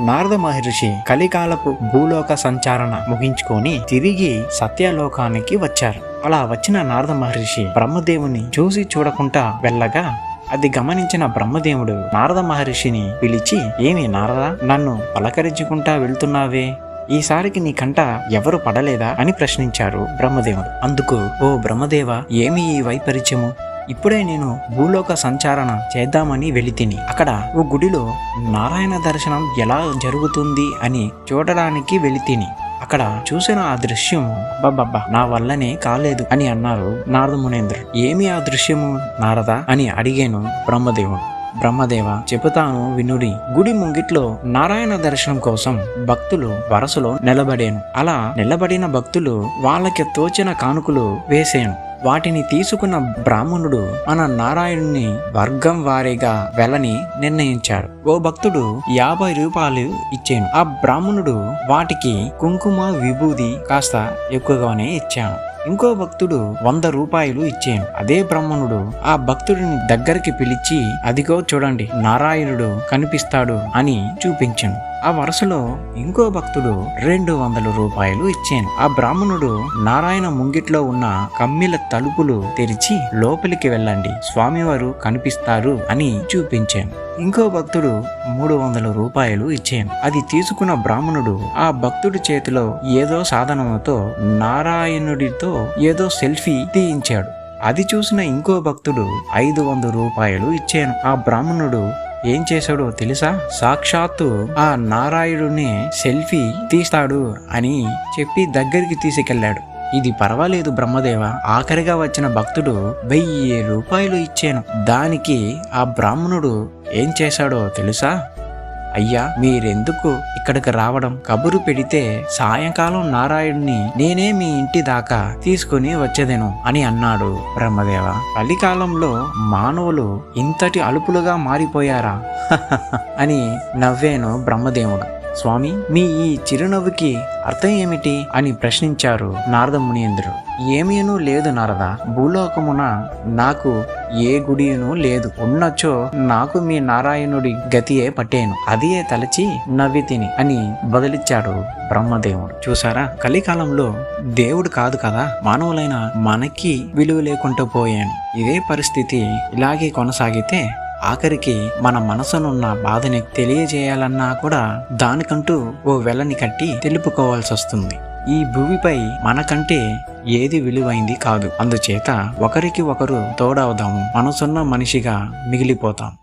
నారద మహర్షి కలికాలపు భూలోక సంచారణ ముగించుకొని తిరిగి సత్యలోకానికి వచ్చారు. అలా వచ్చిన నారద మహర్షి బ్రహ్మదేవుని చూసి చూడకుండా వెళ్ళగా అది గమనించిన బ్రహ్మదేవుడు నారద మహర్షిని పిలిచి, ఏమి నారద, నన్ను పలకరించుకుంటా వెళ్తున్నావే, ఈసారికి నీ కంట ఎవరు పడలేదా అని ప్రశ్నించారు బ్రహ్మదేవుడు. అందుకు, ఓ బ్రహ్మదేవ, ఏమి ఈ వైపరీత్యము? ఇప్పుడే నేను భూలోక సంచారణ చేద్దామని వెళితిని. అక్కడ ఓ గుడిలో నారాయణ దర్శనం ఎలా జరుగుతుంది అని చూడడానికి వెళితిని. అక్కడ చూసిన ఆ దృశ్యము అబ్బబ్బబ్బా, నా వల్లనే కాలేదు అని అన్నారు నారద మునీంద్రుడు. ఏమి ఆ దృశ్యము నారద అని అడిగాను బ్రహ్మదేవుడు. బ్రహ్మదేవ, చెబుతాను వినుడి. గుడి ముంగిట్లో నారాయణ దర్శనం కోసం భక్తులు వరసలో నిలబడాను. అలా నిలబడిన భక్తులు వాళ్ళకి తోచిన కానుకలు వేసాను. వాటిని తీసుకున్న బ్రాహ్మణుడు మన నారాయణుని వర్గం వారీగా వెళ్ళని నిర్ణయించాడు. ఓ భక్తుడు 50 రూపాయలు ఇచ్చాను. ఆ బ్రాహ్మణుడు వాటికి కుంకుమ విభూది కాస్త ఎక్కువగానే ఇచ్చాను. ఇంకో భక్తుడు 100 రూపాయలు ఇచ్చాను. అదే బ్రాహ్మణుడు ఆ భక్తుడిని దగ్గరికి పిలిచి, అదిగో చూడండి, నారాయణుడు కనిపిస్తాడు అని చూపించాను. ఆ వరుసలో ఇంకో భక్తుడు 200 రూపాయలు ఇచ్చాను. ఆ బ్రాహ్మణుడు నారాయణ ముంగిట్లో ఉన్న కమ్మిల తలుపులు తెరిచి లోపలికి వెళ్ళండి, స్వామివారు కనిపిస్తారు అని చూపించాను. ఇంకో భక్తుడు 300 రూపాయలు ఇచ్చాను. అది తీసుకున్న బ్రాహ్మణుడు ఆ భక్తుడి చేతిలో ఏదో సాధనంతో నారాయణుడితో ఏదో సెల్ఫీ తీయించాడు. అది చూసిన ఇంకో భక్తుడు 500 రూపాయలు ఇచ్చాను. ఆ బ్రాహ్మణుడు ఏం చేశాడో తెలుసా? సాక్షాత్తు ఆ నారాయణుడిని సెల్ఫీ తీస్తాడు అని చెప్పి దగ్గరికి తీసుకెళ్లాడు. ఇది పర్వాలేదు బ్రహ్మదేవ, ఆఖరిగా వచ్చిన భక్తుడు 1000 రూపాయలు ఇచ్చాను. దానికి ఆ బ్రాహ్మణుడు ఏం చేశాడో తెలుసా? అయ్యా, మీరెందుకు ఇక్కడికి రావడం? కబురు పెడితే సాయంకాలం నారాయణుని నేనే మీ ఇంటి దాకా తీసుకుని వచ్చేదెను అని అన్నాడు బ్రహ్మదేవ. కలికాలంలో మానవులు ఇంతటి అలుపులుగా మారిపోయారా అని నవ్వేను బ్రహ్మదేవుడు. స్వామి, మీ ఈ చిరునవ్వుకి అర్థం ఏమిటి అని ప్రశ్నించారు నారద మునీంద్రుడు. ఏమీనూ లేదు నారద, భూలోకమున నాకు ఏ గుడియును లేదు. ఉన్నచో నాకు మీ నారాయణుడి గతియే పట్టేను, అదియే తలచి నవ్వితిని అని బదిలిచ్చాడు బ్రహ్మదేవుడు. చూసారా, కలికాలంలో దేవుడు కాదు కదా, మానవులైన మనకి విలువ లేకుండా పోయాను. ఇదే పరిస్థితి ఇలాగే కొనసాగితే ఆఖరికి మన మనసునున్న బాధని తెలియజేయాలన్నా కూడా దానికంటూ ఓ వెలని కట్టి తెలుపుకోవాల్సి వస్తుంది. ఈ భూమిపై మనకంటే ఏది విలువైంది కాదు. అందుచేత ఒకరికి ఒకరు తోడవుదాము, మనసున్న మనిషిగా మిగిలిపోతాం.